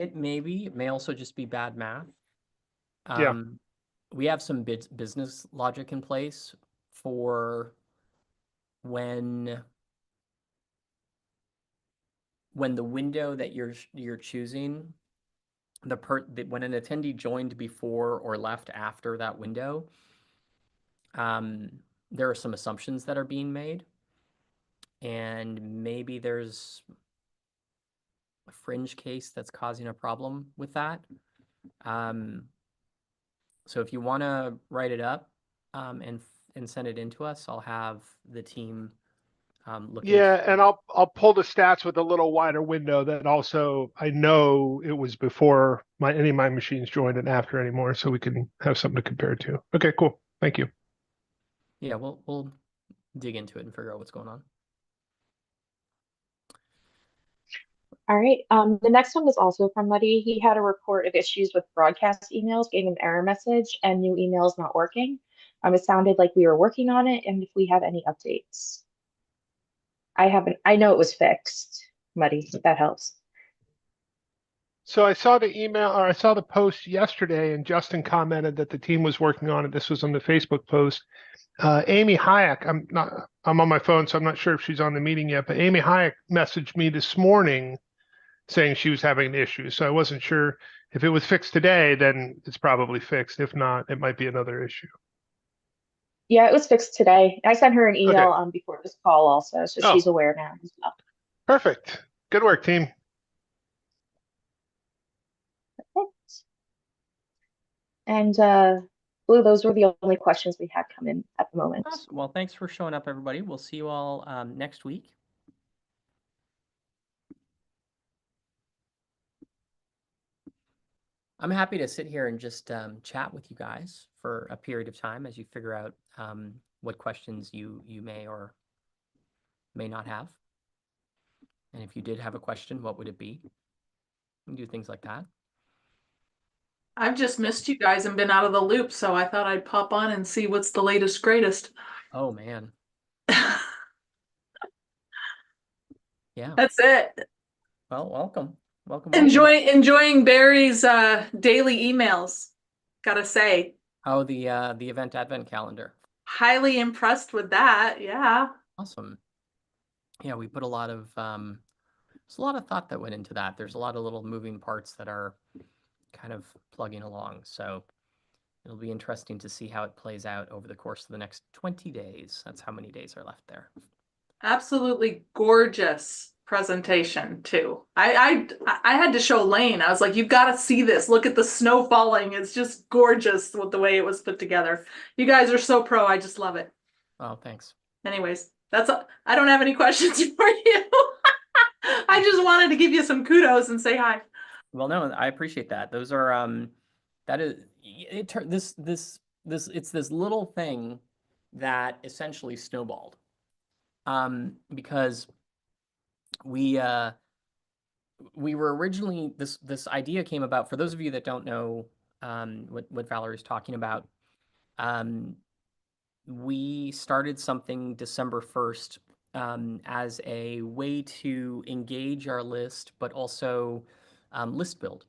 It may also just be bad math. Yeah. We have some business logic in place for when the window that you're choosing, when an attendee joined before or left after that window, there are some assumptions that are being made, and maybe there's a fringe case that's causing a problem with that. So if you want to write it up and send it in to us, I'll have the team look into. Yeah, and I'll pull the stats with a little wider window that also I know it was before any of my machines joined and after anymore, so we can have something to compare to. Okay, cool. Thank you. Yeah, we'll dig into it and figure out what's going on. All right. The next one was also from Muddy. He had a report of issues with broadcast emails, gave an error message, and new emails not working. It sounded like we were working on it, and if we have any updates. I know it was fixed, Muddy, if that helps. So I saw the email, or I saw the post yesterday, and Justin commented that the team was working on it. This was on the Facebook post. Amy Hayek, I'm on my phone, so I'm not sure if she's on the meeting yet, but Amy Hayek messaged me this morning saying she was having an issue. So I wasn't sure if it was fixed today, then it's probably fixed. If not, it might be another issue. Yeah, it was fixed today. I sent her an Okay. email before this call also, so she's aware now as well. Perfect. Good work, team. Perfect. And Blue, those were the only questions we had come in at the moment. Awesome. Well, thanks for showing up, everybody. We'll see you all next week. I'm happy to sit here and just chat with you guys for a period of time as you figure out what questions you may or may not have. And if you did have a question, what would it be? We can do things like that. I've just missed you guys and been out of the loop, so I thought I'd pop on and see what's the latest, greatest. Oh, man. Yeah. That's it. Well, welcome. Welcome. Enjoying Barry's daily emails. Gotta say. Oh, the event advent calendar. Highly impressed with that. Yeah. Awesome. Yeah, we put a lot of there's a lot of thought that went into that. There's a lot of little moving parts that are kind of plugging along. So it'll be interesting to see how it plays out over the course of the next 20 days. That's how many days are left there. Absolutely gorgeous presentation too. I had to show Lane. I was like, you've got to see this. Look at the snow falling. It's just gorgeous with the way it was put together. You guys are so pro. I just love it. Oh, thanks. Anyways, I don't have any questions for you. I just wanted to give you some kudos and say hi. Well, no, I appreciate that. Those are that is it's this little thing that essentially snowballed. Because we were originally this idea came about, for those of you that don't know what Valerie's talking about. We started something December 1st as a way to engage our list, but also list build,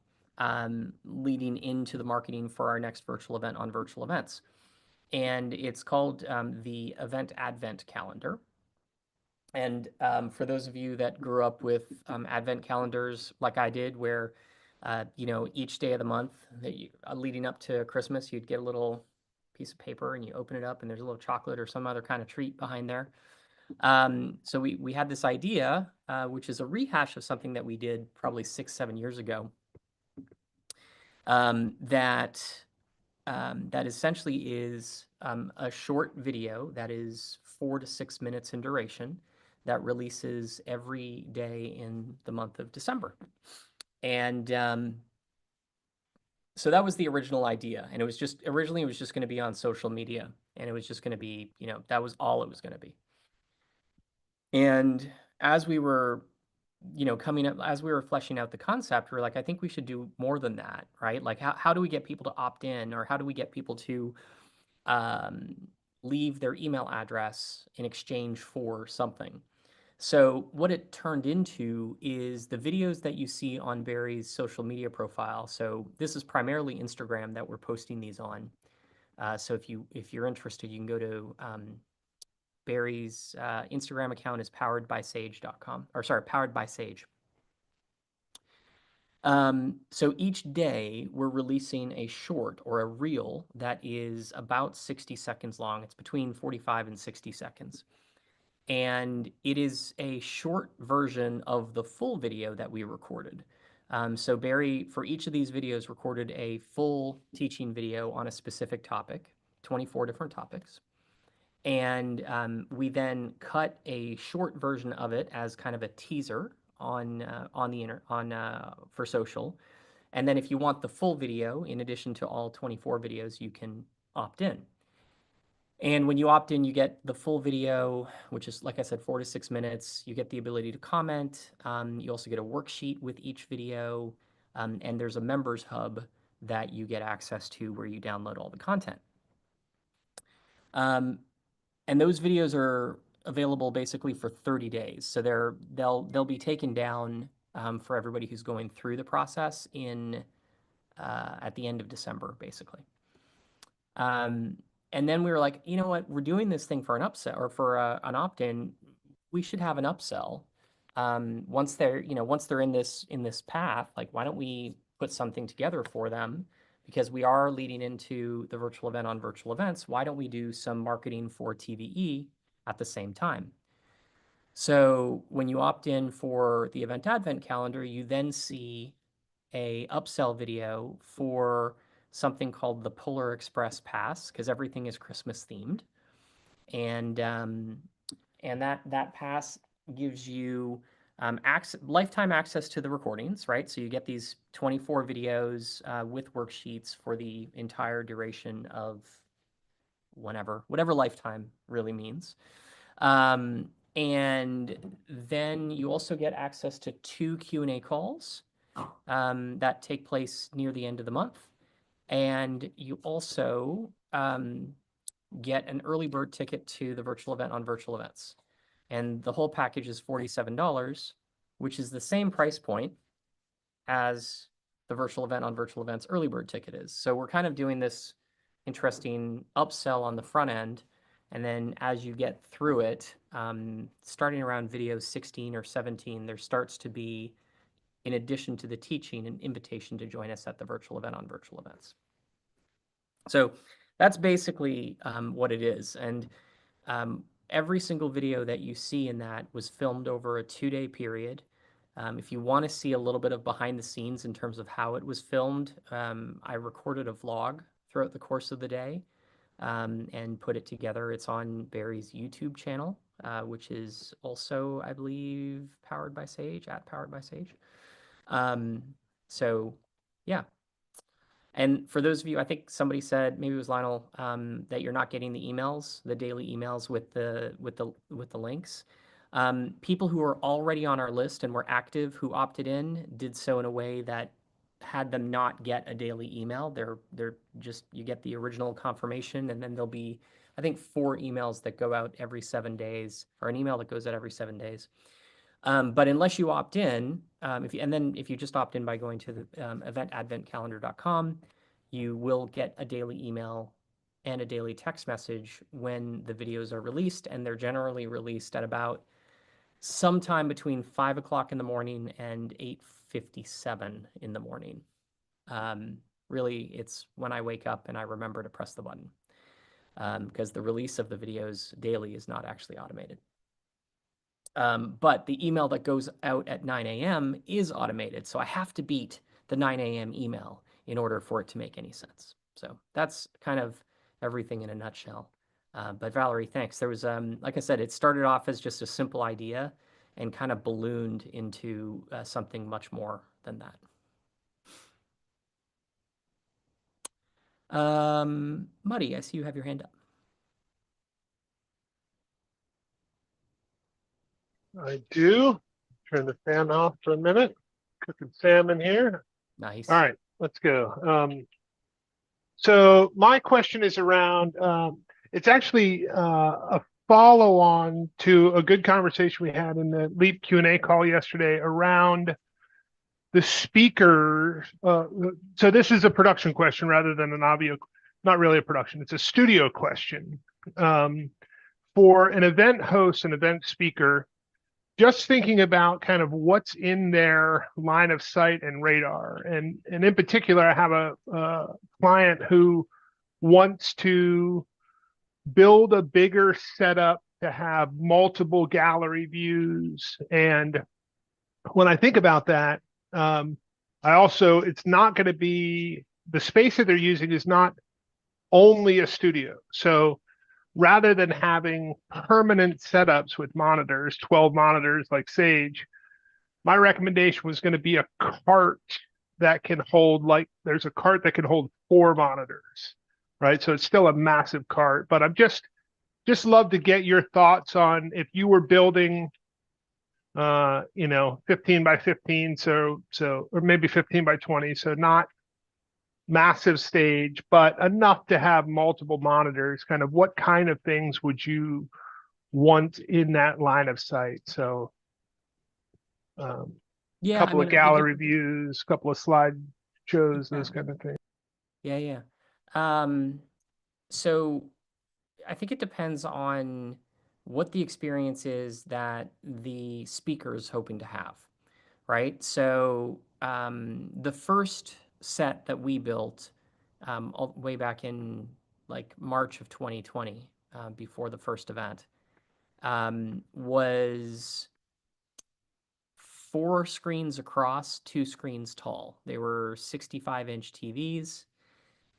leading into the marketing for our next virtual event on virtual events. And it's called the Event Advent Calendar. And for those of you that grew up with advent calendars like I did, where each day of the month that leading up to Christmas, you'd get a little piece of paper and you open it up and there's a little chocolate or some other kind of treat behind there. So we had this idea, which is a rehash of something that we did probably 6-7 years ago, that essentially is a short video that is 4 to 6 minutes in duration that releases every day in the month of December. And so that was the original idea. And originally it was just going to be on social media, and it was just going to be, that was all it was going to be. And as we were, as we were fleshing out the concept, we were like, I think we should do more than that, right? Like, how do we get people to opt in, or how do we get people to leave their email address in exchange for something? So what it turned into is the videos that you see on Barry's social media profile. So this is primarily Instagram that we're posting these on. So if you're interested, you can go to Barry's Instagram account is poweredbysage.com, or sorry, powered by Sage. So each day we're releasing a short or a reel that is about 60 seconds long. It's between 45 and 60 seconds. And it is a short version of the full video that we recorded. So Barry, for each of these videos, recorded a full teaching video on a specific topic, 24 different topics. And we then cut a short version of it as kind of a teaser on for social. And then if you want the full video, in addition to all 24 videos, you can opt in. And when you opt in, you get the full video, which is, like I said, 4 to 6 minutes. You get the ability to comment. You also get a worksheet with each video. And there's a members hub that you get access to where you download all the content. And those videos are available basically for 30 days. So they'll be taken down for everybody who's going through the process at the end of December, basically. And then we were like, you know what, we're doing this thing for an upsell or for an opt-in. We should have an upsell. Once they're in this path, like, why don't we put something together for them? Because we are leading into the virtual event on virtual events. Why don't we do some marketing for TVE at the same time? So when you opt in for the event advent calendar, you then see a upsell video for something called the Polar Express Pass, because everything is Christmas themed, and that pass gives you lifetime access to the recordings, right? So you get these 24 videos with worksheets for the entire duration of whatever lifetime really means. And then you also get access to 2 Q&A calls that take place near the end of the month. And you also get an early bird ticket to the virtual event on virtual events. And the whole package is $47, which is the same price point as the virtual event on virtual events early bird ticket is. So we're kind of doing this interesting upsell on the front end. And then as you get through it, starting around video 16 or 17, there starts to be, in addition to the teaching, an invitation to join us at the virtual event on virtual events. So that's basically what it is. And every single video that you see in that was filmed over a 2-day period. If you want to see a little bit of behind the scenes in terms of how it was filmed, I recorded a vlog throughout the course of the day and put it together. It's on Barry's YouTube channel, which is also, I believe, Powered by Sage, at Powered by Sage. So yeah. And for those of you, I think somebody said, maybe it was Lionel, that you're not getting the emails, the daily emails with the links. People who are already on our list and were active, who opted in, did so in a way that had them not get a daily email. They're just, you get the original confirmation, and then there'll be, I think, 4 emails that go out every 7 days, or an email that goes out every 7 days. But unless you opt in, if you just opt in by going to the eventadventcalendar.com, you will get a daily email and a daily text message when the videos are released, and they're generally released at about sometime between 5 o'clock in the morning and 8:57 in the morning. Really, it's when I wake up and I remember to press the button, because the release of the videos daily is not actually automated. But the email that goes out at 9 a.m. is automated. So I have to beat the 9 a.m. email in order for it to make any sense. So that's kind of everything in a nutshell. But Valerie, thanks. There was, like I said, it started off as just a simple idea and kind of ballooned into something much more than that. Muddy, I see you have your hand up. I do. Turn the fan off for a minute. Cooking salmon here. Nice. All right, let's go. So my question is around, it's actually a follow on to a good conversation we had in the Leap Q&A call yesterday around the speaker. So this is a production question rather than an audio, not really a production, it's a studio question. For an event host, an event speaker, just thinking about kind of what's in their line of sight and radar. And in particular, I have a client who wants to build a bigger setup to have multiple gallery views. And when I think about that, it's not going to be, the space that they're using is not only a studio. So rather than having permanent setups with monitors, 12 monitors like Sage, my recommendation was going to be a cart that can hold, like there's a cart that can hold 4 monitors, right? So it's still a massive cart, but I'm just love to get your thoughts on if you were building 15 by 15, or maybe 15 by 20, so not massive stage, but enough to have multiple monitors. Kind of what kind of things would you want in that line of sight? So Yeah, couple I of think gallery views, couple of slide shows, those kind of things. Yeah. So I think it depends on what the experience is that the speaker is hoping to have, right? So the first set that we built way back in like March of 2020, before the first event, was 4 screens across, 2 screens tall. They were 65-inch TVs.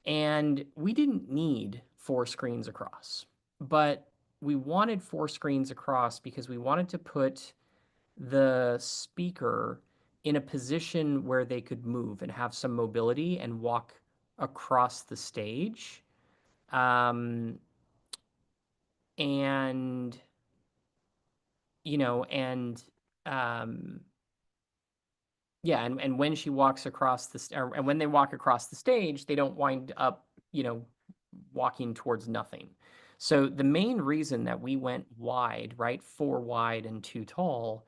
And we didn't need 4 screens across, but we wanted 4 screens across because we wanted to put the speaker in a position where they could move and have some mobility and walk across the stage. Um, and, you know, and, um, yeah, and when she walks across and when they walk across the stage, they don't wind up, walking towards nothing. So the main reason that we went wide, right, 4 wide and 2 tall,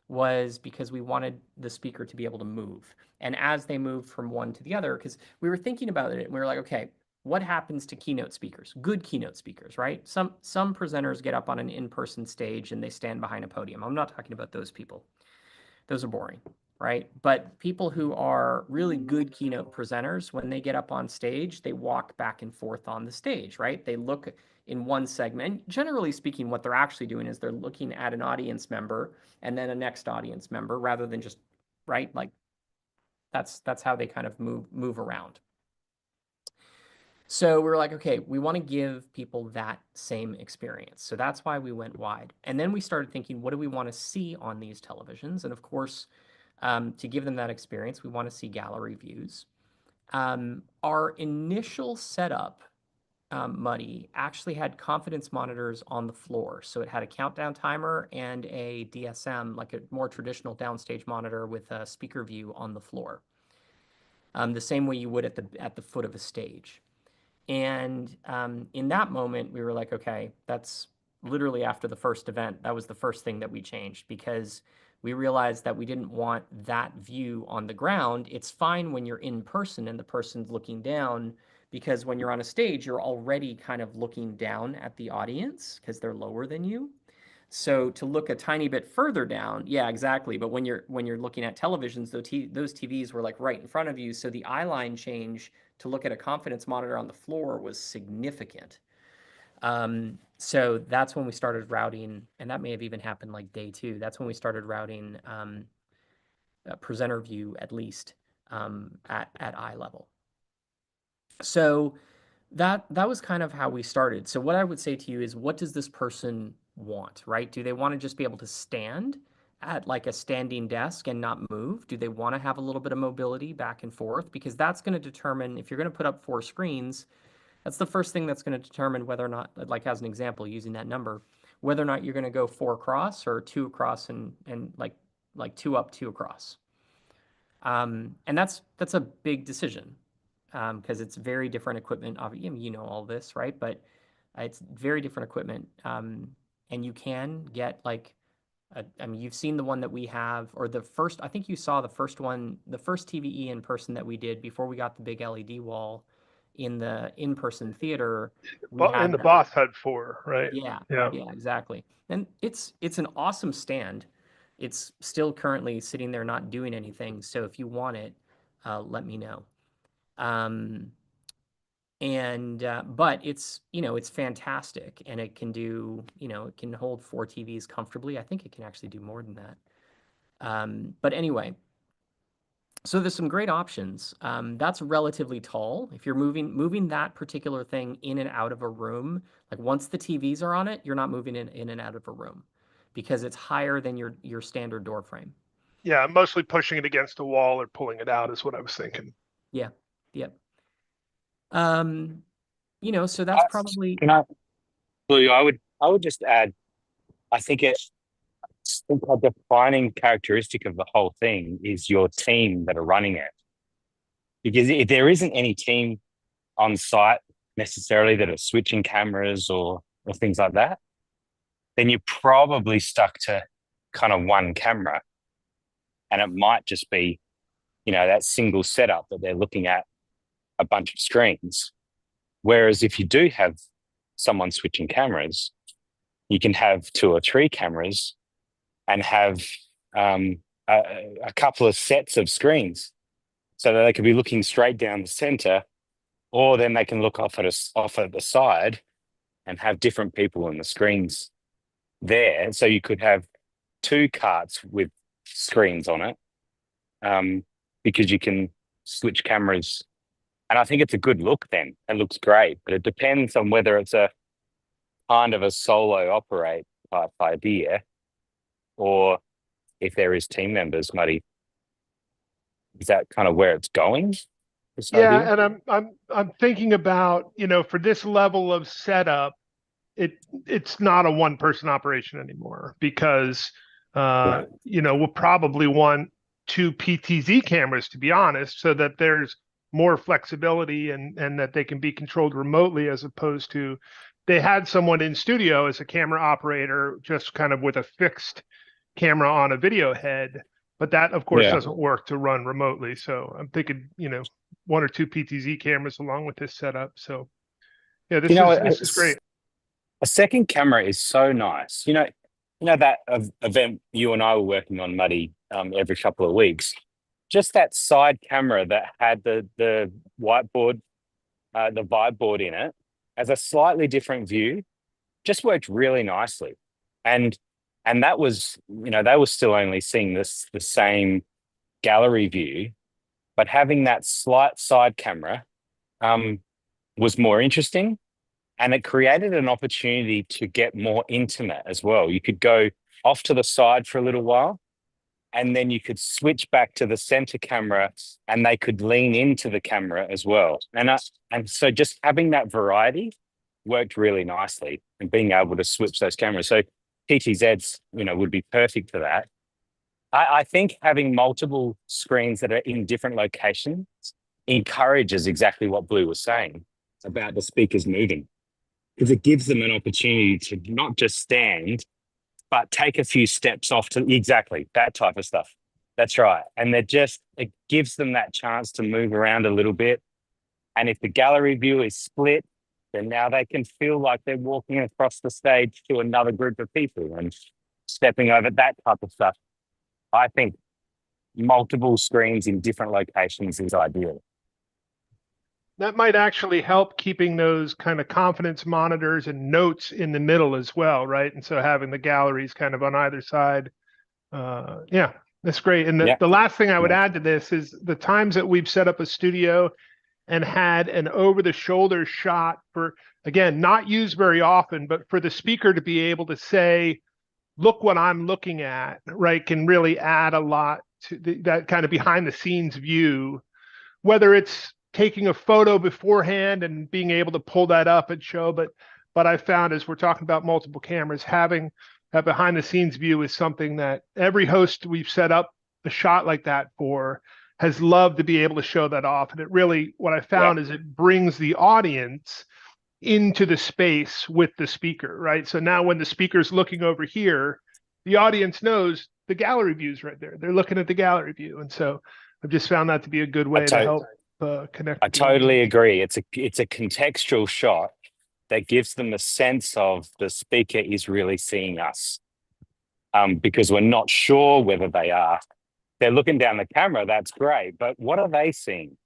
was because we wanted the speaker to be able to move. And as they moved from one to the other, because we were thinking about it, and we were like, okay, what happens to keynote speakers? Good keynote speakers, right? Some presenters get up on an in-person stage and they stand behind a podium. I'm not talking about those people. Those are boring, right? But people who are really good keynote presenters, when they get up on stage, they walk back and forth on the stage, right? They look in one segment. Generally speaking, what they're actually doing is they're looking at an audience member and then a next audience member, rather than just, right? Like that's how they kind of move around. So we were like, okay, we want to give people that same experience. So that's why we went wide. And then we started thinking, what do we want to see on these televisions? And of course, to give them that experience, we want to see gallery views. Our initial setup, Muddy, actually had confidence monitors on the floor. So it had a countdown timer and a DSM, like a more traditional downstage monitor with a speaker view on the floor, the same way you would at the foot of a stage. And in that moment, we were like, okay, that's literally after the first event. That was the first thing that we changed, because we realized that we didn't want that view on the ground. It's fine when you're in person and the person's looking down, because when you're on a stage, you're already kind of looking down at the audience because they're lower than you. So to look a tiny bit further down, yeah, exactly. But when you're looking at televisions, those TVs were like right in front of you. So the eye line change to look at a confidence monitor on the floor was significant. So that's when we started routing, and that may have even happened like day 2. That's when we started routing presenter view, at least at eye level. So that was kind of how we started. So what I would say to you is, what does this person want, right? Do they want to just be able to stand at like a standing desk and not move? Do they want to have a little bit of mobility back and forth? Because that's going to determine, if you're going to put up 4 screens, that's the first thing that's going to determine whether or not, like as an example, using that number, whether or not you're going to go 4 across or 2 across and like 2 up, 2 across. And that's a big decision, because it's very different equipment. You know all this, right? But it's very different equipment. and you can get like, I mean, you've seen the one that we have, or the first, I think you saw the first one, the first TVE in person that we did before we got the big LED wall in the in-person theater. We But in had the that. Boss had 4, right? Yeah, Yeah. yeah, exactly. And it's an awesome stand. It's still currently sitting there not doing anything. So if you want it, let me know. Um, and but it's, it's fantastic, and it can do, it can hold 4 TVs comfortably. I think it can actually do more than that. But anyway, so there's some great options. That's relatively tall. If you're moving that particular thing in and out of a room, like once the TVs are on it, you're not moving in and out of a room because it's higher than your standard door frame. Yeah, mostly pushing it against the wall or pulling it out is what I was thinking. Yeah. Yep. So that's probably. Can I, Blue, I would just add, I think a defining characteristic of the whole thing is your team that are running it. Because if there isn't any team on site necessarily that are switching cameras or things like that, then you're probably stuck to kind of one camera. And it might just be, that single setup that they're looking at a bunch of screens. Whereas if you do have someone switching cameras, you can have 2 or 3 cameras and have a couple of sets of screens so that they could be looking straight down the center, or then they can look off at the side and have different people on the screens there. So you could have 2 carts with screens on it, because you can switch cameras. And I think it's a good look then. It looks great, but it depends on whether it's a kind of a solo operate type idea, or if there is team members, Muddy. Is that kind of where it's going? Yeah, Idea? and I'm thinking about, for this level of setup, it's not a one person operation anymore because we'll probably want 2 PTZ cameras, to be honest, so that there's more flexibility and that they can be controlled remotely, as opposed to they had someone in studio as a camera operator just kind of with a fixed camera on a video head, but that of course Yeah. doesn't work to run remotely. So I'm thinking, 1 or 2 PTZ cameras along with this setup. So yeah, this is great. A second camera is so nice. That event you and I were working on, Muddy, every couple of weeks. Just that side camera that had the whiteboard, the vibe board in it, as a slightly different view, just worked really nicely. And that was, they were still only seeing the same gallery view, but having that slight side camera was more interesting. And it created an opportunity to get more intimate as well. You could go off to the side for a little while, and then you could switch back to the center camera, and they could lean into the camera as well. And so just having that variety worked really nicely, and being able to switch those cameras. So PTZs, would be perfect for that. I think having multiple screens that are in different locations encourages exactly what Blue was saying about the speakers moving, because it gives them an opportunity to not just stand, but take a few steps off to exactly that type of stuff. That's right. And it gives them that chance to move around a little bit. And if the gallery view is split, then now they can feel like they're walking across the stage to another group of people and stepping over that type of stuff. I think multiple screens in different locations is ideal. That might actually help keeping those kind of confidence monitors and notes in the middle as well, right? And so having the galleries kind of on either side. Yeah, that's great. And the last thing I would add to this is the times that we've set up a studio and had an over-the-shoulder shot for, again, not used very often, but for the speaker to be able to say, look what I'm looking at, right, can really add a lot to that kind of behind-the-scenes view, whether it's taking a photo beforehand and being able to pull that up and show, but I found, as we're talking about multiple cameras, having that behind the scenes view is something that every host we've set up a shot like that for has loved to be able to show that off. And it really, what I found is it brings the audience into the space with the speaker, right? So now when the speaker's looking over here, the audience knows the gallery view's right there. They're looking at the gallery view. And so I've just found that to be a good way to help connect. I totally agree. It's a contextual shot that gives them a sense of the speaker is really seeing us, because we're not sure whether they are. They're looking down the camera, that's great, but what are they seeing?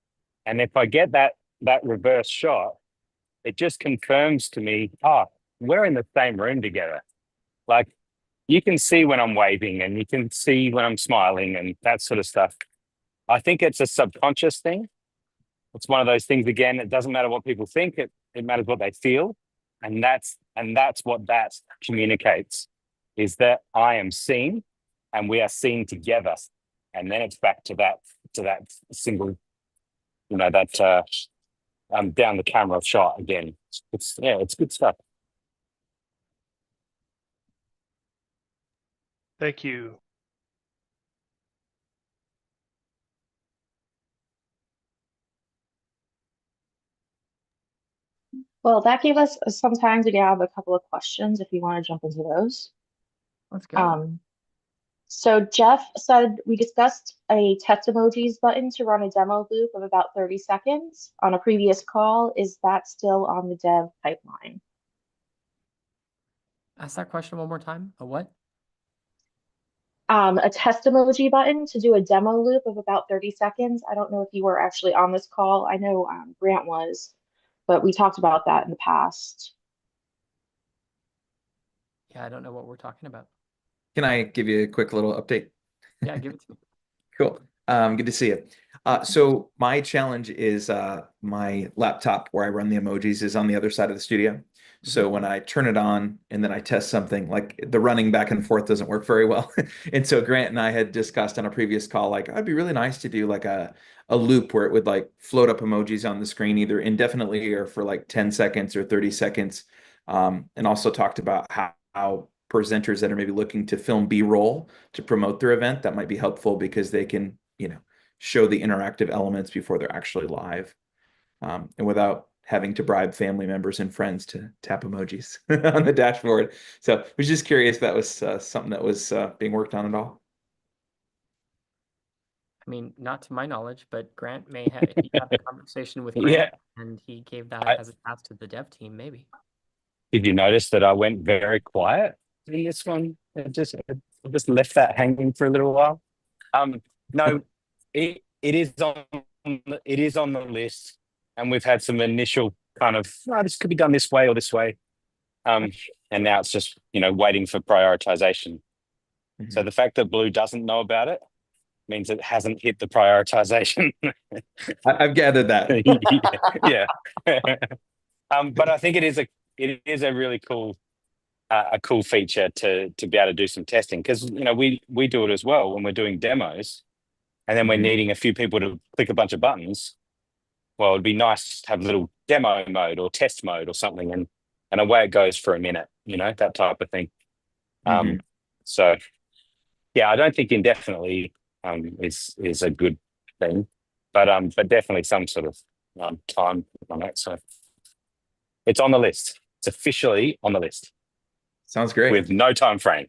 And if I get that reverse shot, it just confirms to me, oh, we're in the same room together. Like, you can see when I'm waving and you can see when I'm smiling and that sort of stuff. I think it's a subconscious thing. It's one of those things, again, it doesn't matter what people think, it matters what they feel. And that's what that communicates, is that I am seen and we are seen together. And then it's back to that single, that down the camera shot again. It's good stuff. Thank you. Well, that gave us some time to grab a couple of questions if you want to jump into those. Let's go. So Jeff said we discussed a test emojis button to run a demo loop of about 30 seconds on a previous call. Is that still on the dev pipeline? Ask that question one more time. A what? A test emoji button to do a demo loop of about 30 seconds. I don't know if you were actually on this call. I know Grant was, but we talked about that in the past. Yeah, I don't know what we're talking about. Can I give you a quick little update? Yeah, give it to me. Cool. Good to see you. So my challenge is my laptop where I run the emojis is on the other side of the studio. So when I turn it on and then I test something, like the running back and forth doesn't work very well. And so Grant and I had discussed on a previous call, like, it'd be really nice to do like a loop where it would like float up emojis on the screen either indefinitely or for like 10 seconds or 30 seconds. And also talked about how presenters that are maybe looking to film B-roll to promote their event, that might be helpful because they can, show the interactive elements before they're actually live, and without having to bribe family members and friends to tap emojis on the dashboard. So I was just curious if that was something that was being worked on at all. I mean, not to my knowledge, but Grant may have, if you had the conversation with Grant Yeah. and he gave that as a task to the dev team, maybe. Did you notice that I went very quiet in this one? I just left that hanging for a little while. No, it is on the list, and we've had some initial kind of, this could be done this way or this way, and now it's just waiting for prioritization. So the fact that Blue doesn't know about it means it hasn't hit the prioritization. I've gathered that. Yeah. But I think it is a really cool feature to be able to do some testing, because we do it as well when we're doing demos, and then we're needing a few people to click a bunch of buttons. Well, it'd be nice to have a little demo mode or test mode or something, and away it goes for a minute, that type of thing. So yeah, I don't think indefinitely is a good thing, but definitely some sort of time on it. So it's on the list. It's officially on the list. Sounds great. With no time frame.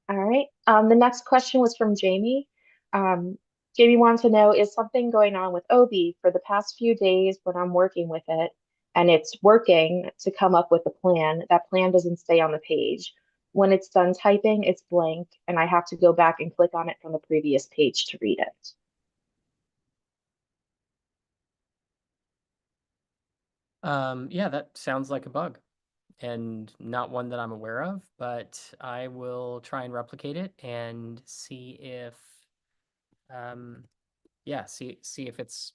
All right. The next question was from Jamie. Jamie wanted to know, is something going on with Obi for the past few days when I'm working with it and it's working to come up with a plan? That plan doesn't stay on the page. When it's done typing, it's blank, and I have to go back and click on it from the previous page to read it. Yeah, that sounds like a bug, and not one that I'm aware of, but I will try and replicate it and see if, yeah, see if it's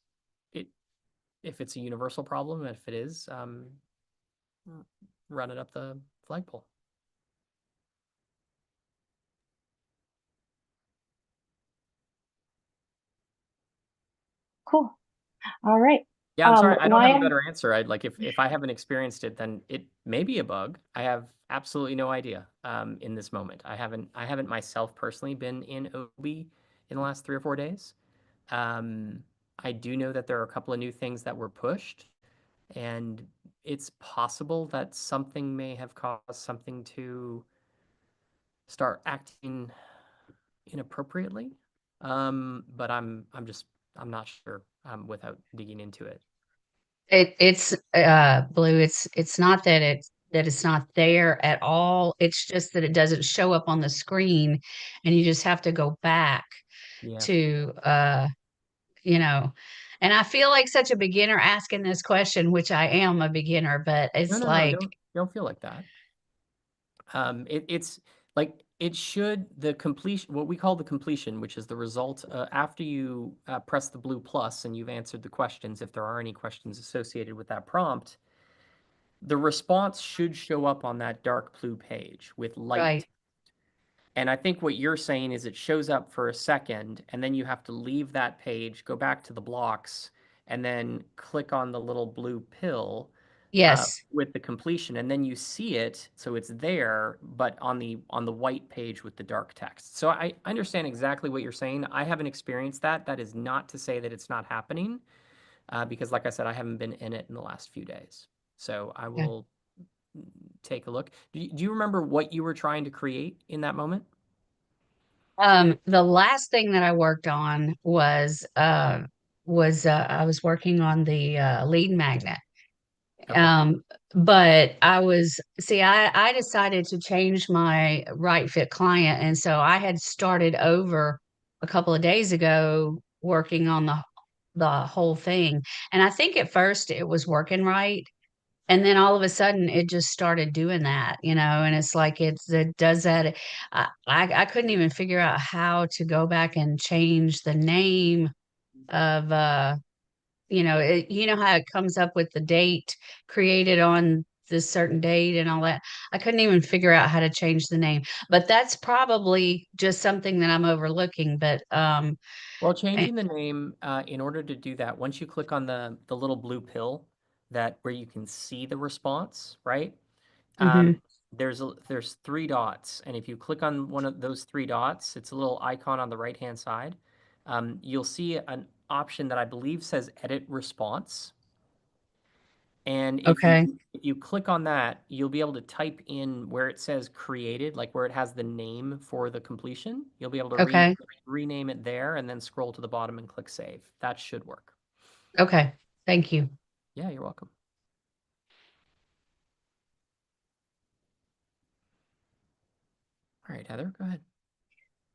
a universal problem, and if it is, run it up the flagpole. Cool. All right. Yeah, I'm sorry. I don't have a Lion, better answer. I'd like if I haven't experienced it, then it may be a bug. I have absolutely no idea in this moment. I haven't myself personally been in Obi in the last 3 or 4 days. Um, I do know that there are a couple of new things that were pushed, and it's possible that something may have caused something to start acting inappropriately. But I'm not sure without digging into it. It's Blue, it's not that it's not there at all. It's just that it doesn't show up on the screen and you just have to go back Yeah. to you know, and I feel like such a beginner asking this question, which I am a beginner, but No, it's no, no, like, don't feel like that. It's like it should the completion, what we call the completion, which is the result after you press the blue plus and you've answered the questions, if there are any questions associated with that prompt, the response should show up on that dark blue page with light. right. And I think what you're saying is it shows up for a second, and then you have to leave that page, go back to the blocks, and then click on the little blue pill Yes. with the completion, and then you see it, so it's there, but on the white page with the dark text. So I understand exactly what you're saying. I haven't experienced that. That is not to say that it's not happening, because like I said, I haven't been in it in the last few days. So I Yeah. will take a look. Do you remember what you were trying to create in that moment? The last thing that I worked on was I was working on the lead magnet. Okay. But I decided to change my right fit client. And so I had started over a couple of days ago working on the whole thing. And I think at first it was working right. And then all of a sudden it just started doing that, and it's like it does that. I couldn't even figure out how to go back and change the name of how it comes up with the date created on this certain date and all that. I couldn't even figure out how to change the name, but that's probably just something that I'm overlooking. But Well, eh, changing the name, in order to do that, once you click on the little blue pill that where you can see the response, right? mhm, There's 3 dots, and if you click on one of those 3 dots, it's a little icon on the right-hand side. You'll see an option that I believe says Edit Response. And okay, if you click on that, you'll be able to type in where it says created, like where it has the name for the completion. You'll be able to okay, rename it there and then scroll to the bottom and click save. That should work. okay. Thank you. Yeah, you're welcome. All right, Heather, go ahead.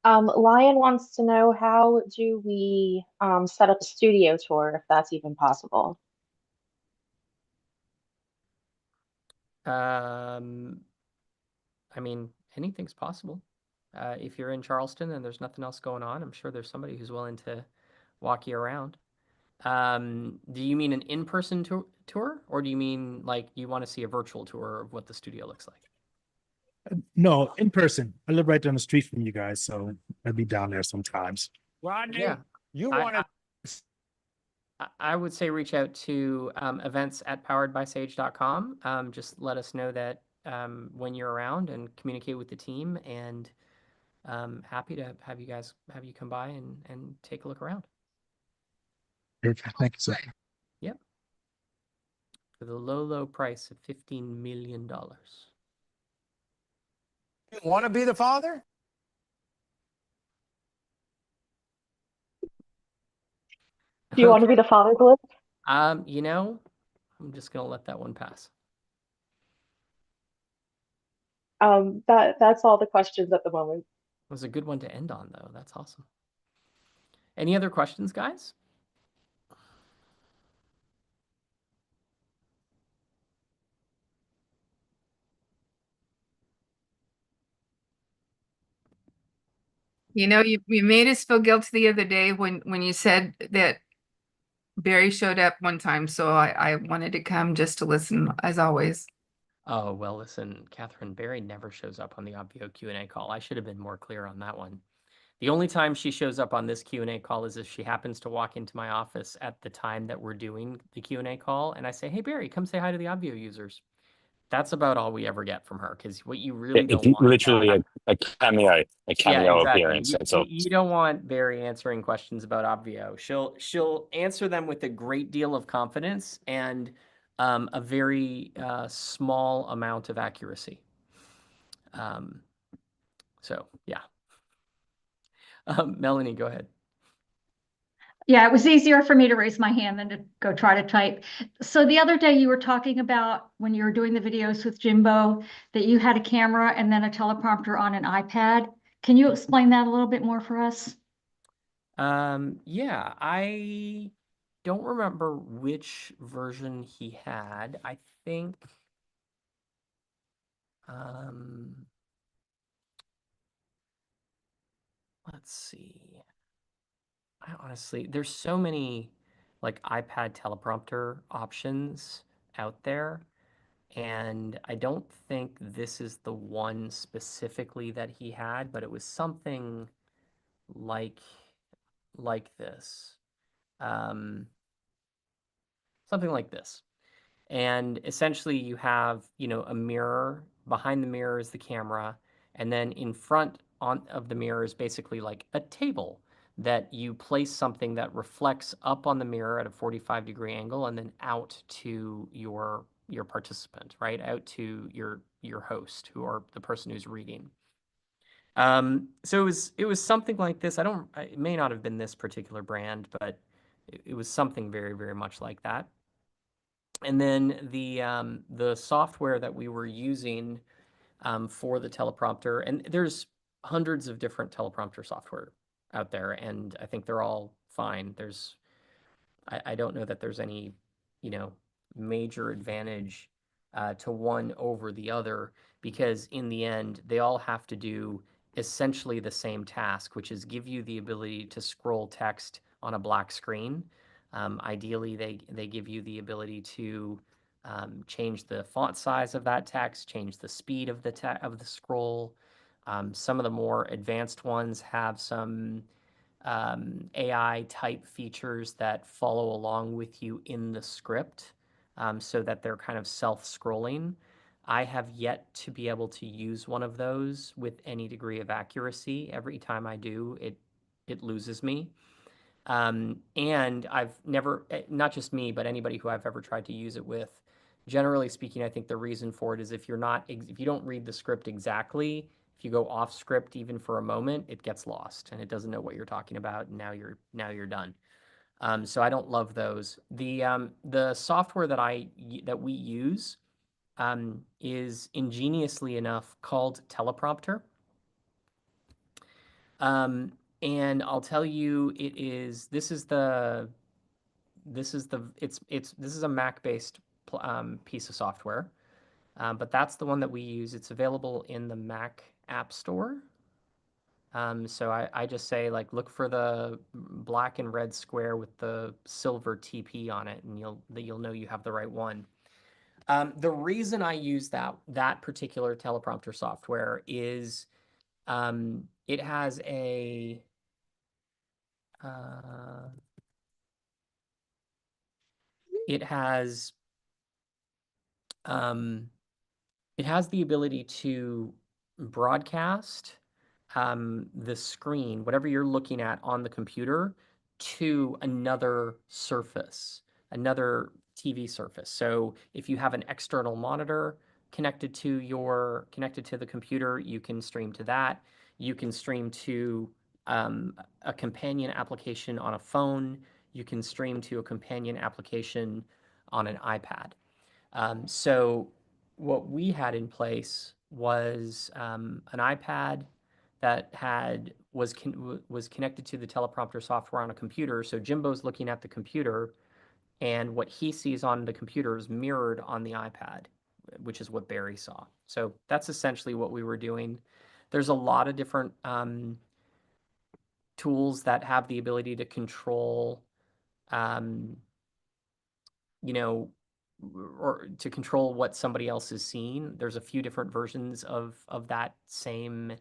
Lion wants to know, how do we set up a studio tour, if that's even possible? I mean, anything's possible. If you're in Charleston and there's nothing else going on, I'm sure there's somebody who's willing to walk you around. Do you mean an in-person tour, or do you mean like you want to see a virtual tour of what the studio looks like? No, in person. I live right down the street from you guys, so I'd be down there sometimes. Rodney, Yeah. you I- want to I would say reach out to events@poweredbysage.com. Just let us know that when you're around and communicate with the team, and happy to have you come by and take a look around. Perfect. Thank you, sir. Yep. For the low price of $15 million. want to be the father? Do you want to be the father, Blue? I'm just gonna let that one pass. That's all the questions at the moment. It was a good one to end on, though. That's awesome. Any other questions, guys? You made us feel guilty the other day when you said that Barry showed up one time, so I wanted to come just to listen, as always. Oh, well, listen, Catherine, Barry never shows up on the Obvio Q&A call. I should have been more clear on that one. The only time she shows up on this Q&A call is if she happens to walk into my office at the time that we're doing the Q&A call, and I say, "Hey, Barry, come say hi to the Obvio users." That's about all we ever get from her, because what you really don't want literally a cameo, yeah, exactly. appearance. That's all. You don't want Barry answering questions about Obvio. She'll answer them with a great deal of confidence and a very small amount of accuracy. So yeah. Melanie, go ahead. Yeah, it was easier for me to raise my hand than to go try to type. So the other day you were talking about when you were doing the videos with Jimbo that you had a camera and then a teleprompter on an iPad. Can you explain that a little bit more for us? Yeah, I don't remember which version he had. I think let's see. I honestly, there's so many like iPad teleprompter options out there, and I don't think this is the one specifically that he had, but it was something like this. Um, Something like this. And essentially you have, a mirror. Behind the mirror is the camera, and then in front of the mirror is basically like a table that you place something that reflects up on the mirror at a 45-degree angle and then out to your participant, right? Out to your host, who or the person who's reading. So it was something like this. It may not have been this particular brand, but it was something very, very much like that. And then the software that we were using for the teleprompter, and there's hundreds of different teleprompter software out there, and I think they're all fine. I don't know that there's any, major advantage to one over the other, because in the end, they all have to do essentially the same task, which is give you the ability to scroll text on a black screen. Ideally, they give you the ability to change the font size of that text, change the speed of the scroll. Some of the more advanced ones have some AI type features that follow along with you in the script, so that they're kind of self-scrolling. I have yet to be able to use one of those with any degree of accuracy. Every time I do, it loses me. And I've never, not just me, but anybody who I've ever tried to use it with, generally speaking, I think the reason for it is if you don't read the script exactly, if you go off script even for a moment, it gets lost and it doesn't know what you're talking about, and now you're done. So I don't love those. The software that we use is ingeniously enough called Teleprompter. And I'll tell you, this is a Mac-based piece of software, but that's the one that we use. It's available in the Mac App Store. So I just say, like, look for the black and red square with the silver TP on it, and you'll know you have the right one. The reason I use that particular teleprompter software is it has it has the ability to broadcast the screen, whatever you're looking at on the computer, to another surface, another TV surface. So if you have an external monitor connected to the computer, you can stream to that. You can stream to a companion application on a phone. You can stream to a companion application on an iPad. So what we had in place was an iPad that was connected to the teleprompter software on a computer. So Jimbo's looking at the computer, and what he sees on the computer is mirrored on the iPad, which is what Barry saw. So that's essentially what we were doing. There's a lot of different tools that have the ability to control, or to control what somebody else is seeing. There's a few different versions of that same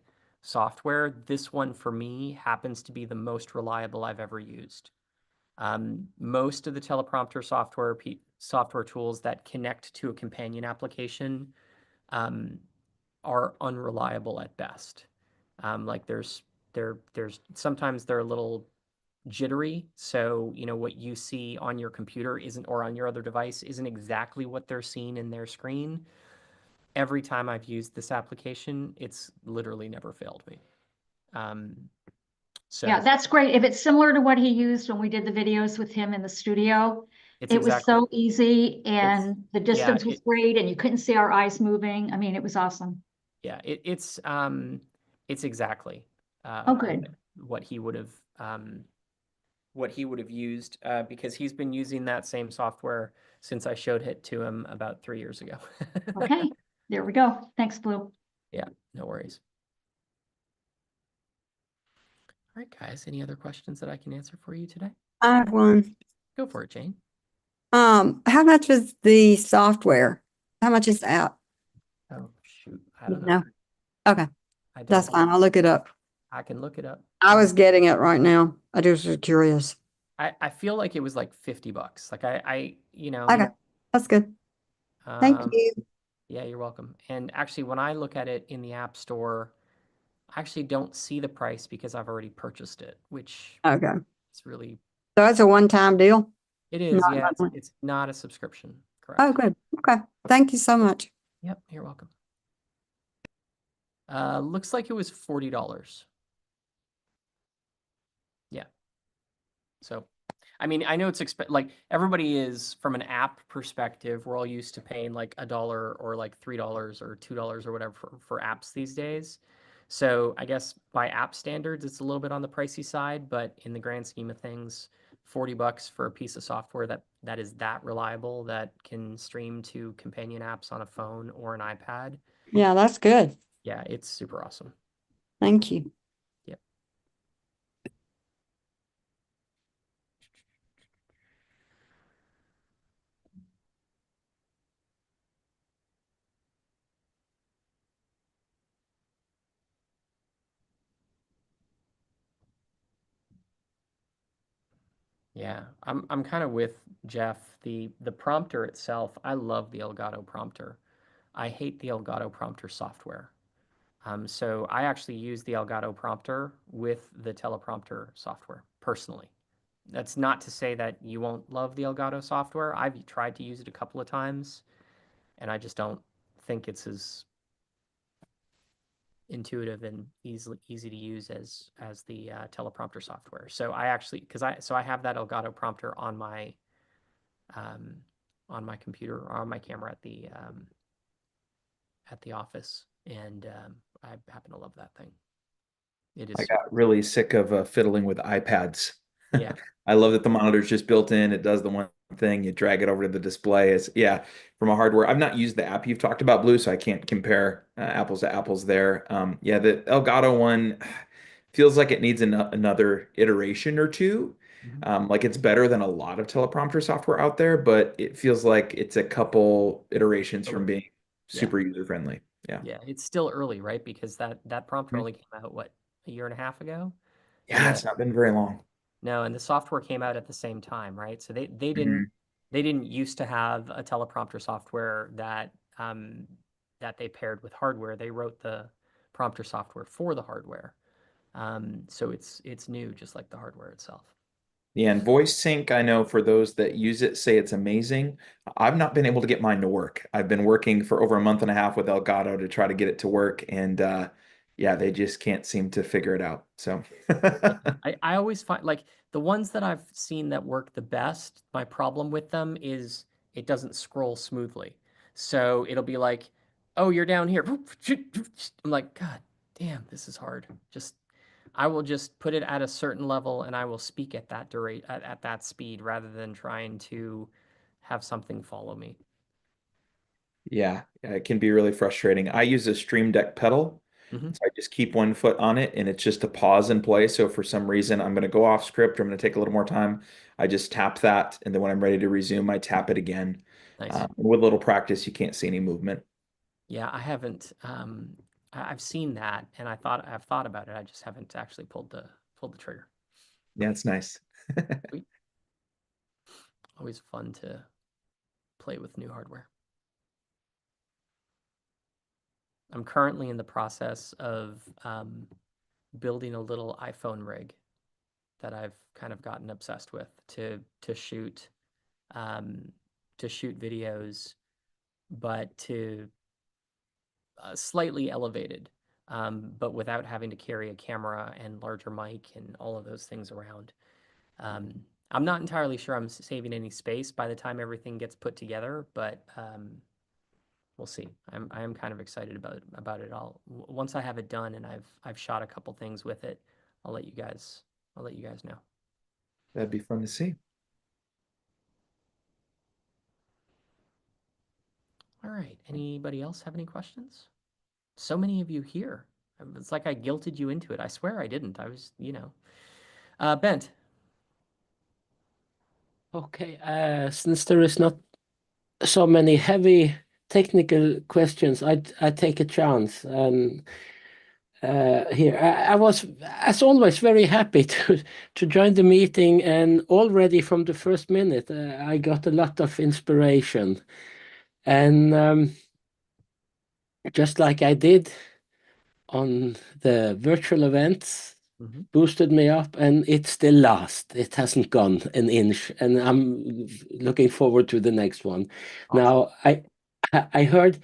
software, this one for me happens to be the most reliable I've ever used. Most of the teleprompter software tools that connect to a companion application are unreliable at best. Like there's sometimes they're a little jittery. So, what you see on your computer isn't, or on your other device isn't exactly what they're seeing in their screen. Every time I've used this application, it's literally never failed me. Yeah, So that's great. If it's similar to what he used when we did the videos with him in the studio, it's it was so easy it's, and the yeah, distance was great and you couldn't see our eyes moving. I mean, it was awesome. yeah, it's exactly, Oh, good. what he would have, used, because he's been using that same software since I showed it to him about 3 years ago. Okay, there we go. Thanks, Blue. Yeah, no worries. All right, guys, any other questions that I can answer for you today? I have one. Go for it, Jane. How much is the software? How much is the app? Oh, shoot, I don't know. No. Okay, I that's don't. fine. I'll look it up. I can look it up. I was getting it right now. I just was curious. I feel like it was like $50. Like Okay, that's good. Thank um, you. yeah, you're welcome. And actually, when I look at it in the App Store, I actually don't see the price because I've already purchased it, which Okay, is really, so it's a one-time deal? it is, Not yeah, monthly. it's not a subscription, Oh, correct? good. Okay, thank you so much. Yep, you're welcome. Looks like it was $40. Yeah. So, I mean, I know it's like everybody is, from an app perspective, we're all used to paying like $1 or like $3 or $2 or whatever for apps these days. So I guess by app standards, it's a little bit on the pricey side, but in the grand scheme of things, $40 for a piece of software that is that reliable, that can stream to companion apps on a phone or an iPad. Yeah, that's good. Yeah, it's super awesome. Thank you. Yep. Yeah, I'm kind of with Jeff. The prompter itself, I love the Elgato prompter. I hate the Elgato prompter software. So I actually use the Elgato prompter with the teleprompter software personally. That's not to say that you won't love the Elgato software. I've tried to use it a couple of times, and I just don't think it's as intuitive and easy to use as the teleprompter software. So I actually, I have that Elgato prompter um, on my computer or on my camera at the office, and I happen to love that thing. It I is, got really sick of fiddling with iPads. yeah, I love that the monitor's just built in. It does the one thing. You drag it over to the display. It's, yeah, from a hardware. I've not used the app you've talked about, Blue, so I can't compare apples to apples there. Yeah, the Elgato one feels like it needs another iteration or two. Like it's better than a lot of teleprompter software out there, but it feels like it's a couple iterations from being yeah, super user friendly. Yeah. yeah. It's still early, right? Because that prompter Mhm. only came out, what, a year and a half ago, and Yeah, it's not been very long. no, and the software came out at the same time, right? So Mhm. they didn't used to have a teleprompter software that they paired with hardware. They wrote the prompter software for the hardware. So it's new, just like the hardware itself. Yeah, and voice sync, I know for those that use it say it's amazing. I've not been able to get mine to work. I've been working for over a month and a half with Elgato to try to get it to work, and yeah, they just can't seem to figure it out. So I always find, like, the ones that I've seen that work the best, my problem with them is it doesn't scroll smoothly. So it'll be like, oh, you're down here. I'm like, God damn, this is hard. I will just put it at a certain level and I will speak at that at that speed rather than trying to have something follow me. yeah, it can be really frustrating. I use a Stream Deck pedal. Mhm. So I just keep one foot on it and it's just a pause and play. So if for some reason I'm going to go off script or I'm going to take a little more time, I just tap that. And then when I'm ready to resume, I tap it again. Nice. With a little practice, you can't see any movement. Yeah, I haven't. I've seen that, and I've thought about it. I just haven't actually pulled the trigger. Yeah, it's nice. Always fun to play with new hardware. I'm currently in the process of building a little iPhone rig that I've kind of gotten obsessed with to shoot videos, but to slightly elevated, but without having to carry a camera and larger mic and all of those things around. I'm not entirely sure I'm saving any space by the time everything gets put together, but we'll see. I am kind of excited about it all. Once I have it done and I've shot a couple things with it, I'll let you guys know. That'd be fun to see. All right. Anybody else have any questions? So many of you here. It's like I guilted you into it. I swear I didn't. I was, Bent. Okay, since there is not so many heavy technical questions, I take a chance. Here, I was, as always, very happy to join the meeting, and already from the first minute, I got a lot of inspiration, and just like I did on the virtual events. Boosted me up, and it still lasts. It hasn't gone an inch, and I'm looking forward to the next one. Awesome. Now, I heard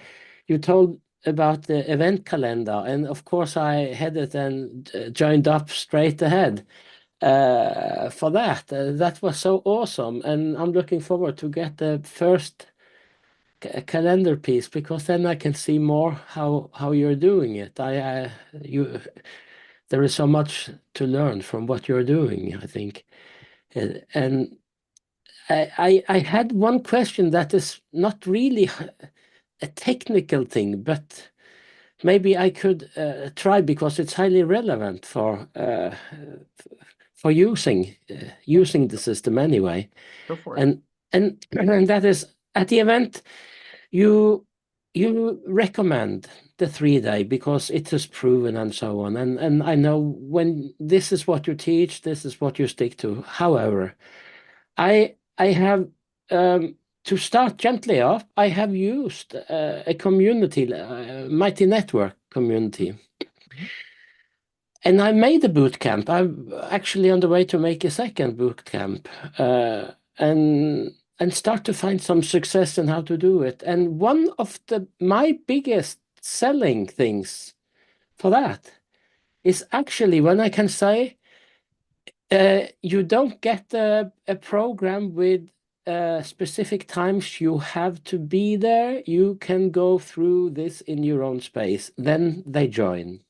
you told about the event calendar, and of course I headed and joined up straight ahead for that. That was so awesome, and I'm looking forward to get the first calendar piece, because then I can see more how you're doing it. There is so much to learn from what you're doing, I think. And I had one question that is not really a technical thing, but maybe I could try, because it's highly relevant for using the system anyway. Go for it. And that is, at the event, you recommend the 3-day because it is proven and so on. And I know when this is what you teach, this is what you stick to. However, I have, to start gently off, I have used a community, Mighty Network community. And I made a boot camp. I'm actually on the way to make a second boot camp, and start to find some success in how to do it. And one of my biggest selling things for that is actually when I can say, you don't get a program with specific times you have to be there. You can go through this in your own space. Then they join.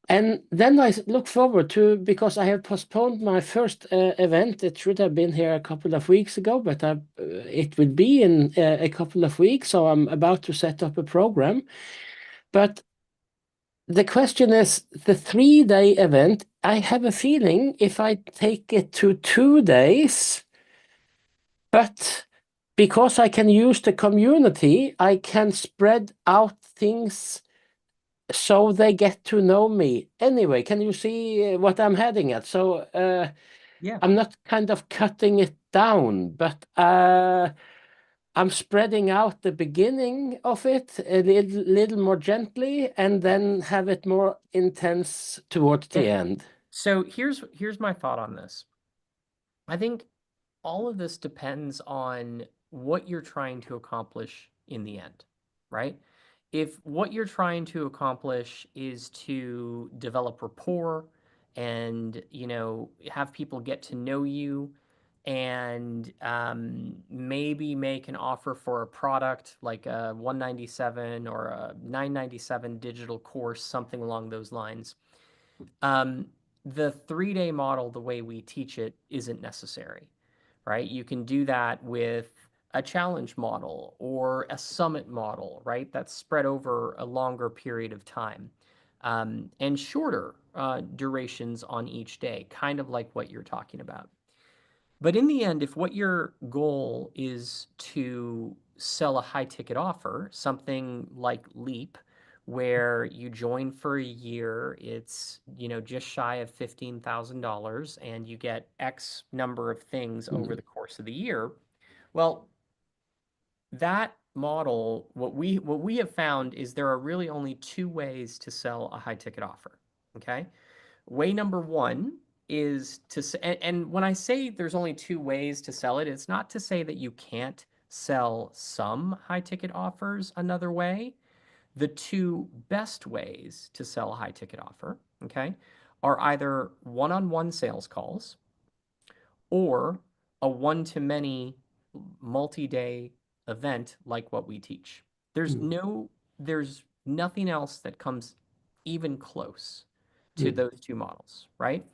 And then I look forward to, because I have postponed my first event. It should have been here a couple of weeks ago, but it will be in a couple of weeks. So I'm about to set up a program. But the question is, the 3-day event, I have a feeling if I take it to 2 days, but because I can use the community, I can spread out things so they get to know me. Anyway, can you see what I'm heading at? So yeah, I'm not kind of cutting it down, but I'm spreading out the beginning of it a little more gently, and then have it more intense towards the end. So here's my thought on this. I think all of this depends on what you're trying to accomplish in the end, right? If what you're trying to accomplish is to develop rapport and, have people get to know you, and maybe make an offer for a product like a 197 or a 997 digital course, something along those lines. The 3-day model, the way we teach it, isn't necessary, right? You can do that with a challenge model or a summit model, right? That's spread over a longer period of time, and shorter durations on each day, kind of like what you're talking about. But in the end, if what your goal is to sell a high ticket offer, something like Leap, where you join for a year. It's, just shy of $15,000 and you get X number of things over the course of the year. Well, that model, what we have found is there are really only two ways to sell a high ticket offer. Okay. Way number one is and when I say there's only two ways to sell it, it's not to say that you can't sell some high ticket offers another way. The two best ways to sell a high ticket offer, okay, are either one-on-one sales calls or a one-to-many multi-day event like what we teach. There's nothing else that comes even close to those two models, right?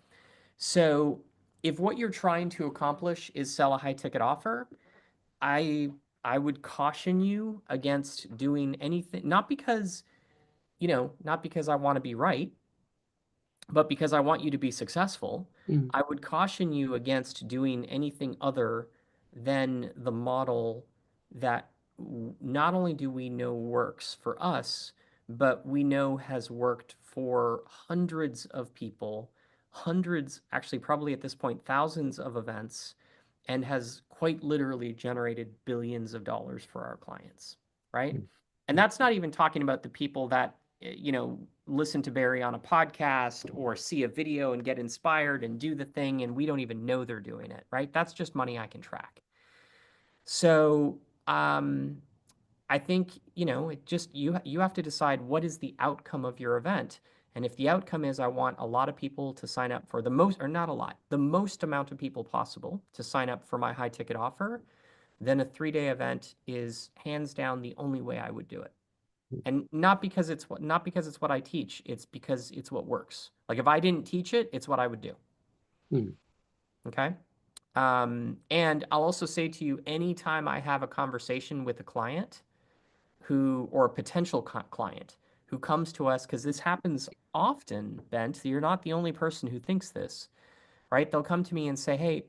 So if what you're trying to accomplish is sell a high ticket offer, I would caution you against doing anything, not because I want to be right, but because I want you to be successful. I would caution you against doing anything other than the model that not only do we know works for us, but we know has worked for hundreds of people, hundreds, actually, probably at this point, thousands of events, and has quite literally generated billions of dollars for our clients, right? And that's not even talking about the people that, listen to Barry on a podcast or see a video and get inspired and do the thing, and we don't even know they're doing it, right? That's just money I can track. So I think, it just you have to decide what is the outcome of your event. And if the outcome is I want a lot of people to sign up for the most, or not a lot, the most amount of people possible to sign up for my high ticket offer, then a 3-day event is hands down the only way I would do it. And not because it's what I teach, it's because it's what works. Like if I didn't teach it, it's what I would do. Okay. And I'll also say to you, anytime I have a conversation with a client or a potential client who comes to us, because this happens often, Bent, you're not the only person who thinks this, right? They'll come to me and say, hey,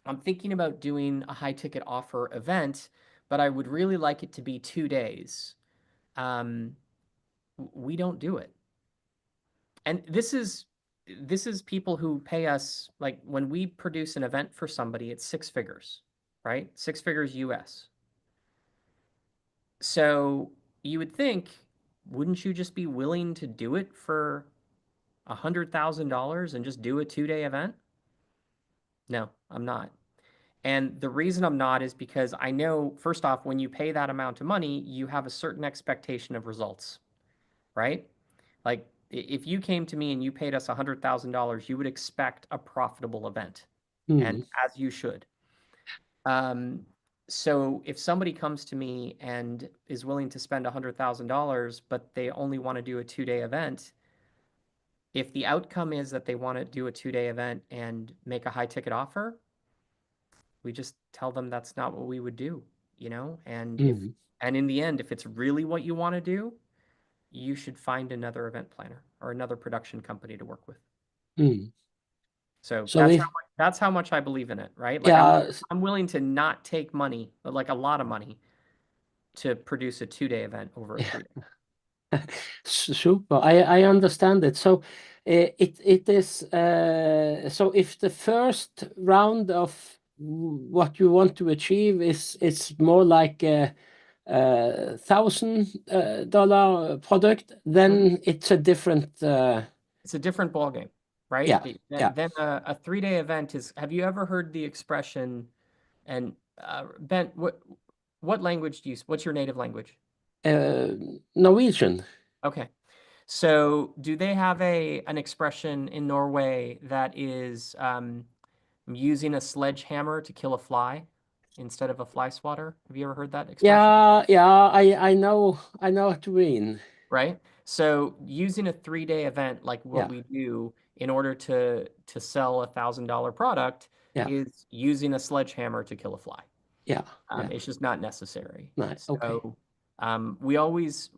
I'm thinking about doing a high ticket offer event, but I would really like it to be 2 days. We don't do it. And this is people who pay us, like when we produce an event for somebody, it's 6 figures, right? 6 figures US. So you would think, wouldn't you just be willing to do it for $100,000 and just do a 2-day event? No, I'm not. And the reason I'm not is because I know, first off, when you pay that amount of money, you have a certain expectation of results, right? Like if you came to me and you paid us $100,000, you would expect a profitable event, and as you should. So if somebody comes to me and is willing to spend $100,000, but they only want to do a 2-day event, if the outcome is that they want to do a 2-day event and make a high ticket offer, we just tell them that's not what we would do, and in the end, if it's really what you want to do, you should find another event planner or another production company to work with. So that's how much I believe in it, right? Like I'm willing to not take money, but like a lot of money, to produce a 2-day event over a 3-day. Super. I understand it. So it is so if the first round of what you want to achieve is more like a $1,000 product, then it's a different it's a different ballgame, right? Then a 3-day event is. Have you ever heard the expression? And Ben, what language do you? What's your native language? Norwegian. Okay. So do they have an expression in Norway that is using a sledgehammer to kill a fly instead of a fly swatter? Have you ever heard that expression? Yeah, I know what you mean. Right? So using a 3-day event like what we do in order to sell $1,000 product is using a sledgehammer to kill a fly. It's just not necessary. Nice. Okay. So we always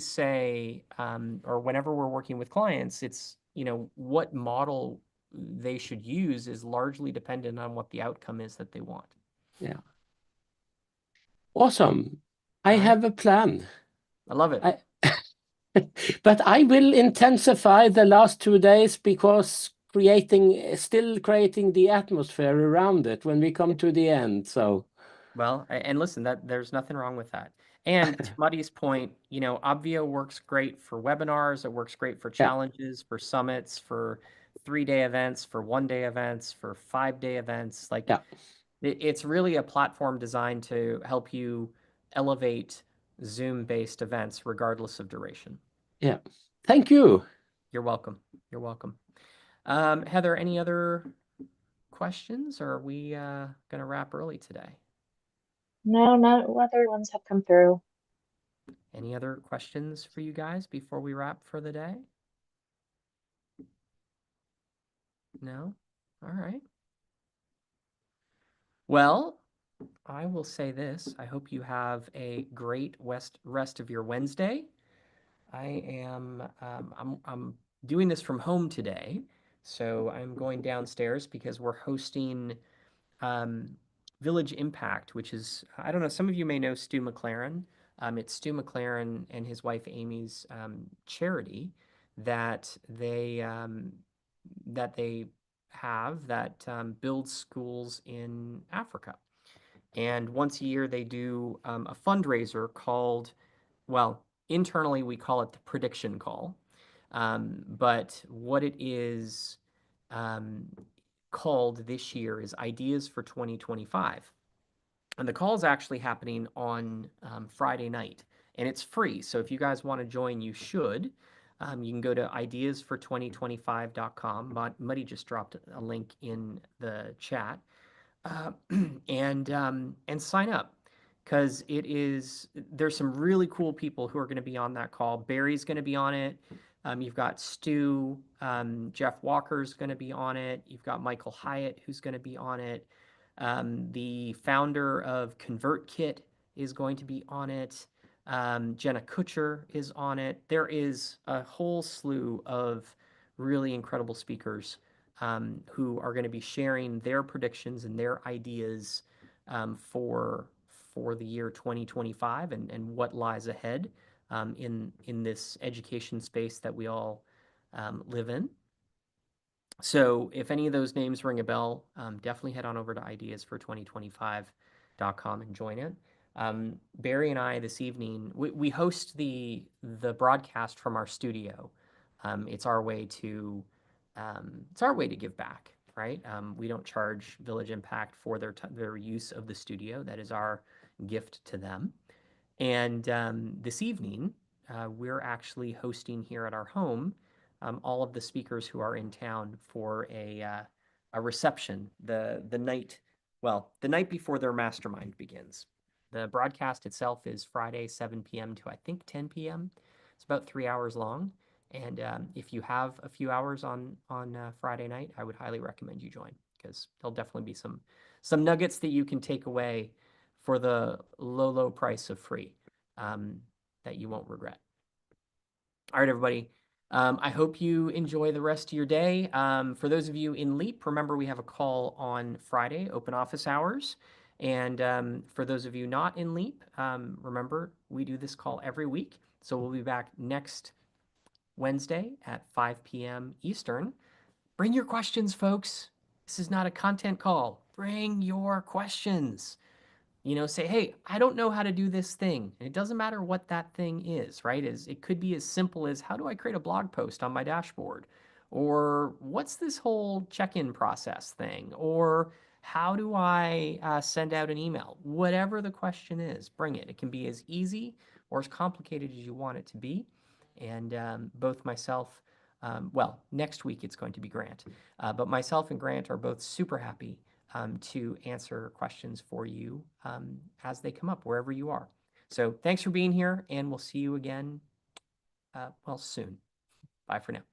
say, or whenever we're working with clients, it's, what model they should use is largely dependent on what the outcome is that they want. Yeah. Awesome. I have a plan. I love it. But I will intensify the last 2 days because still creating the atmosphere around it when we come to the end. So, Well, and listen, that there's nothing wrong with that. And to Muddy's point, Obvio works great for webinars. It works great for yeah, challenges, for summits, for 3-day events, for 1-day events, for 5-day events. Like yeah. it's really a platform designed to help you elevate Zoom-based events regardless of duration. Yeah. Thank you. You're welcome. You're welcome. Heather, any other questions, or are we going to wrap early today? No, no other ones have come through. Any other questions for you guys before we wrap for the day? No? All right. Well, I will say this. I hope you have a great rest of your Wednesday. I'm doing this from home today, so I'm going downstairs because we're hosting Village Impact, which is, I don't know, some of you may know Stu McLaren. It's Stu McLaren and his wife Amy's charity that they have that builds schools in Africa. And once a year, they do a fundraiser called, well, internally, we call it the prediction call. But what it is called this year is Ideas for 2025. And the call is actually happening on Friday night, and it's free. So if you guys want to join, you should. You can go to ideasfor2025.com. Muddy just dropped a link in the chat, and sign up because there's some really cool people who are going to be on that call. Barry's going to be on it. You've got Stu, Jeff Walker's going to be on it. You've got Michael Hyatt who's going to be on it. The founder of ConvertKit is going to be on it. Jenna Kutcher is on it. There is a whole slew of really incredible speakers who are going to be sharing their predictions and their ideas for the year 2025 and what lies ahead in this education space that we all live in. So if any of those names ring a bell, definitely head on over to ideasfor2025.com and join it. Barry and I this evening, we host the broadcast from our studio. It's our way to give back, right? We don't charge Village Impact for their use of the studio. That is our gift to them. And this evening, we're actually hosting here at our home all of the speakers who are in town for a reception the night before their mastermind begins. The broadcast itself is Friday 7 p.m. to I think 10 p.m. It's about 3 hours long, and if you have a few hours on Friday night, I would highly recommend you join because there'll definitely be some nuggets that you can take away for the low price of free that you won't regret. All right, everybody. I hope you enjoy the rest of your day. For those of you in LEAP, remember we have a call on Friday, open office hours. And for those of you not in LEAP, remember we do this call every week. So we'll be back next Wednesday at 5 p.m. Eastern. Bring your questions, folks. This is not a content call. Bring your questions. Say, hey, I don't know how to do this thing. And it doesn't matter what that thing is, right? It could be as simple as how do I create a blog post on my dashboard? Or what's this whole check-in process thing? Or how do I send out an email? Whatever the question is, bring it. It can be as easy or as complicated as you want it to be. And both myself, next week it's going to be Grant, but myself and Grant are both super happy to answer questions for you as they come up wherever you are. So thanks for being here, and we'll see you again soon. Bye for now.